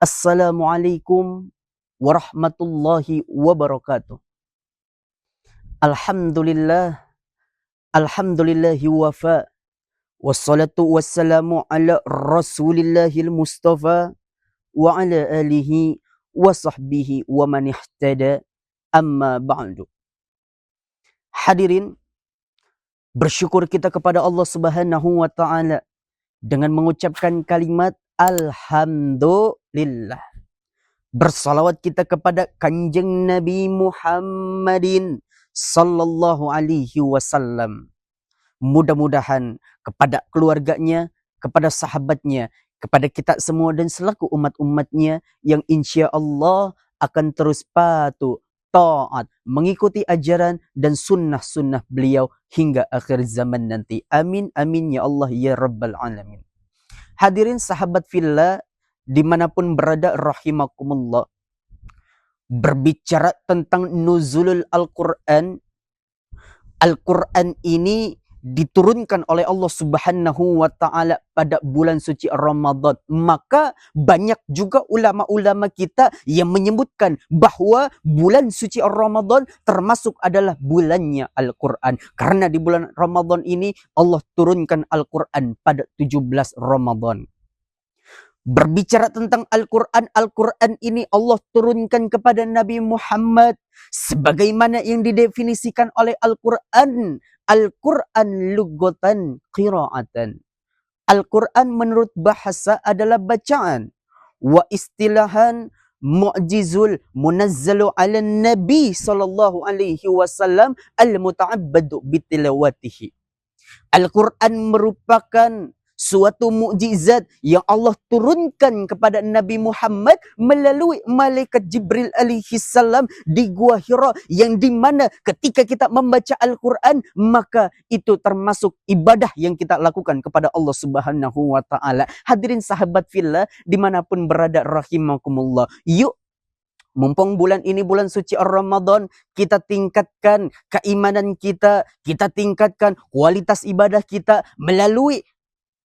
Assalamualaikum warahmatullahi wabarakatuh. Alhamdulillah, alhamdulillahi wafa. Wassalatu wassalamu ala rasulillahil mustafa wa ala alihi wa sahbihi wa man ihtada amma ba'du. Hadirin, bersyukur kita kepada Allah Subhanahu wa taala dengan mengucapkan kalimat alhamdulillah. Bersalawat kita kepada Kanjeng Nabi Muhammadin sallallahu alaihi wasallam. Mudah-mudahan kepada keluarganya, kepada sahabatnya, kepada kita semua dan selaku umat-umatnya yang insya Allah akan terus patuh, taat, mengikuti ajaran dan sunnah-sunnah beliau hingga akhir zaman nanti. Amin, amin ya Allah ya Rabbal Alamin. Hadirin sahabat fillah dimanapun berada rahimakumullah. Berbicara tentang nuzulul Al-Quran, Al-Quran ini diturunkan oleh Allah Subhanahu wa taala pada bulan suci Ramadan. Maka banyak juga ulama-ulama kita yang menyebutkan bahwa bulan suci Ramadan termasuk adalah bulannya Al-Quran. Karena di bulan Ramadan ini Allah turunkan Al-Quran pada 17 Ramadan. Berbicara tentang Al-Quran, Al-Quran ini Allah turunkan kepada Nabi Muhammad sebagaimana yang didefinisikan oleh Al-Quran. Al-Quran lughatan qiraatan. Al-Quran menurut bahasa adalah bacaan. Wa istilahan mu'jizul munazzalu ala Nabi sallallahu alaihi wasallam al-muta'abbadu bitilawatihi. Al-Quran merupakan suatu mukjizat yang Allah turunkan kepada Nabi Muhammad melalui malaikat Jibril alaihi salam di Gua Hira, yang dimana ketika kita membaca Al-Quran maka itu termasuk ibadah yang kita lakukan kepada Allah Subhanahu wa taala. Hadirin sahabat fillah dimanapun berada rahimakumullah, yuk mumpung bulan ini bulan suci Ramadan, kita tingkatkan keimanan kita tingkatkan kualitas ibadah kita melalui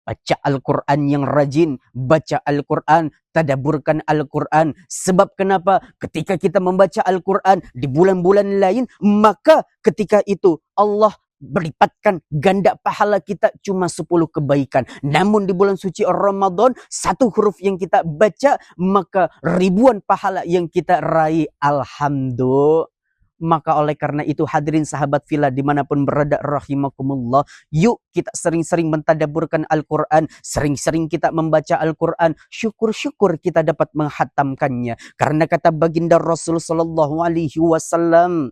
baca Al-Quran yang rajin, baca Al-Quran, tadabburkan Al-Quran. Sebab kenapa? Ketika kita membaca Al-Quran di bulan-bulan lain, maka ketika itu Allah berlipatkan ganda pahala kita cuma 10 kebaikan. Namun di bulan suci Ramadan, satu huruf yang kita baca, maka ribuan pahala yang kita raih. Alhamdulillah. Maka oleh karena itu hadirin sahabat fillah dimanapun berada rahimakumullah, yuk kita sering-sering mentadabburkan Al-Quran, sering-sering kita membaca Al-Quran, syukur-syukur kita dapat menghatamkannya. Karena kata baginda Rasul sallallahu alaihi wasallam,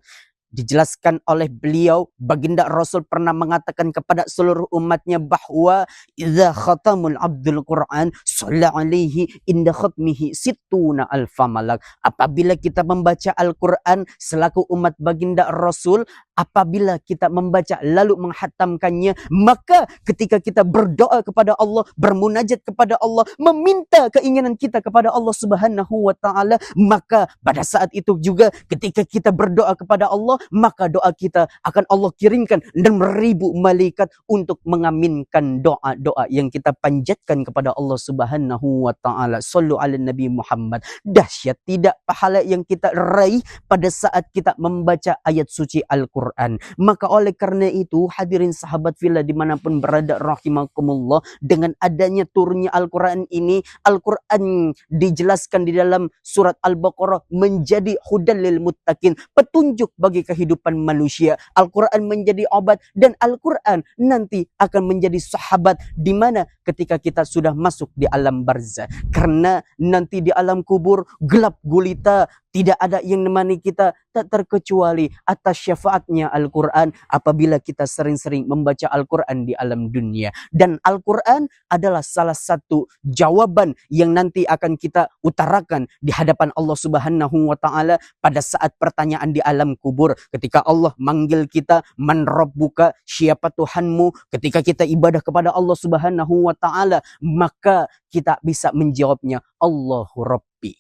dijelaskan oleh beliau, baginda Rasul pernah mengatakan kepada seluruh umatnya bahwa idza khatamul abdul Quran shalla alaihi inda khatmihi sittuna alfa malak. Apabila kita membaca Al-Quran selaku umat baginda Rasul, apabila kita membaca lalu menghatamkannya, maka ketika kita berdoa kepada Allah, bermunajat kepada Allah, meminta keinginan kita kepada Allah Subhanahu wa taala, maka pada saat itu juga ketika kita berdoa kepada Allah, maka doa kita akan Allah kirimkan dan beribu malaikat untuk mengaminkan doa-doa yang kita panjatkan kepada Allah Subhanahu wa taala. Shallu ala Nabi Muhammad. Dahsyat tidak pahala yang kita raih pada saat kita membaca ayat suci Al-Quran. Maka oleh karena itu hadirin sahabat fillah dimanapun berada rahimakumullah, dengan adanya turunnya Al-Quran ini, Al-Quran dijelaskan di dalam surat Al-Baqarah menjadi hudal lil muttaqin, petunjuk bagi kehidupan manusia. Al-Quran menjadi obat dan Al-Quran nanti akan menjadi sahabat di mana ketika kita sudah masuk di alam barzah. Karena nanti di alam kubur gelap gulita, tidak ada yang menemani kita tak terkecuali atas syafaatnya Al-Quran apabila kita sering-sering membaca Al-Quran di alam dunia. Dan Al-Quran adalah salah satu jawaban yang nanti akan kita utarakan di hadapan Allah Subhanahu wa taala pada saat pertanyaan di alam kubur. Ketika Allah manggil kita, man rabbuka, siapa Tuhanmu? Ketika kita ibadah kepada Allah Subhanahu wa taala, maka kita bisa menjawabnya Allahu Rabbi.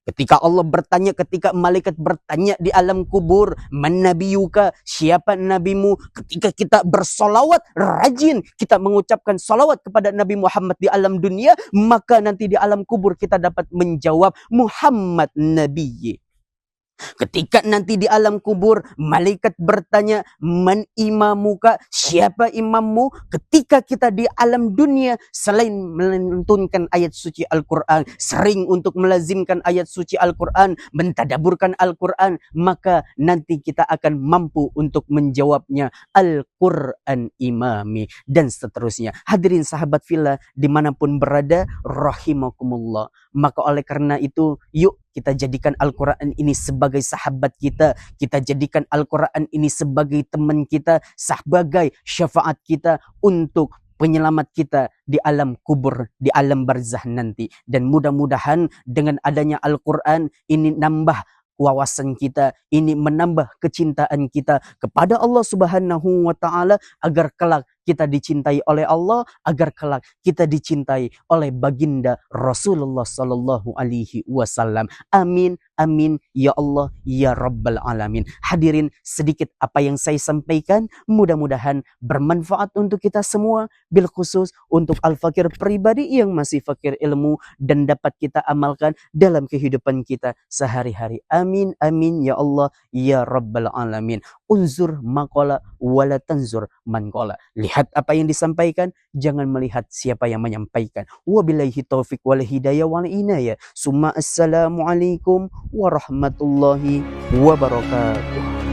Ketika Allah bertanya, ketika malaikat bertanya di alam kubur, man nabiyuka, siapa nabimu? Ketika kita bersolawat, rajin kita mengucapkan solawat kepada Nabi Muhammad di alam dunia, maka nanti di alam kubur kita dapat menjawab Muhammad Nabiyyi. Ketika nanti di alam kubur, malaikat bertanya, man imamuka, siapa imammu? Ketika kita di alam dunia, selain melantunkan ayat suci Al-Quran, sering untuk melazimkan ayat suci Al-Quran, mentadaburkan Al-Quran, maka nanti kita akan mampu untuk menjawabnya, Al-Quran imami, dan seterusnya. Hadirin sahabat fillah, dimanapun berada, rahimakumullah. Maka oleh karena itu, yuk kita jadikan Al-Quran ini sebagai sahabat kita. Kita jadikan Al-Quran ini sebagai teman kita, sebagai syafaat kita untuk penyelamat kita di alam kubur, di alam barzah nanti. Dan mudah-mudahan dengan adanya Al-Quran ini nambah wawasan kita, ini menambah kecintaan kita kepada Allah Subhanahu wa Ta'ala, agar kelak kita dicintai oleh Allah, agar kelak kita dicintai oleh baginda Rasulullah sallallahu alaihi wasallam. Amin, amin, ya Allah, ya Rabbal Alamin. Hadirin, sedikit apa yang saya sampaikan, mudah-mudahan bermanfaat untuk kita semua, bil khusus untuk al-fakir pribadi yang masih fakir ilmu, dan dapat kita amalkan dalam kehidupan kita sehari-hari. Amin, amin, ya Allah, ya Rabbal Alamin. Unzur maqala wala tanzur man qala. Lihat apa yang disampaikan, jangan melihat siapa yang menyampaikan. Wabillahi taufik wal hidayah wal inayah. Summa assalamualaikum warahmatullahi wabarakatuh.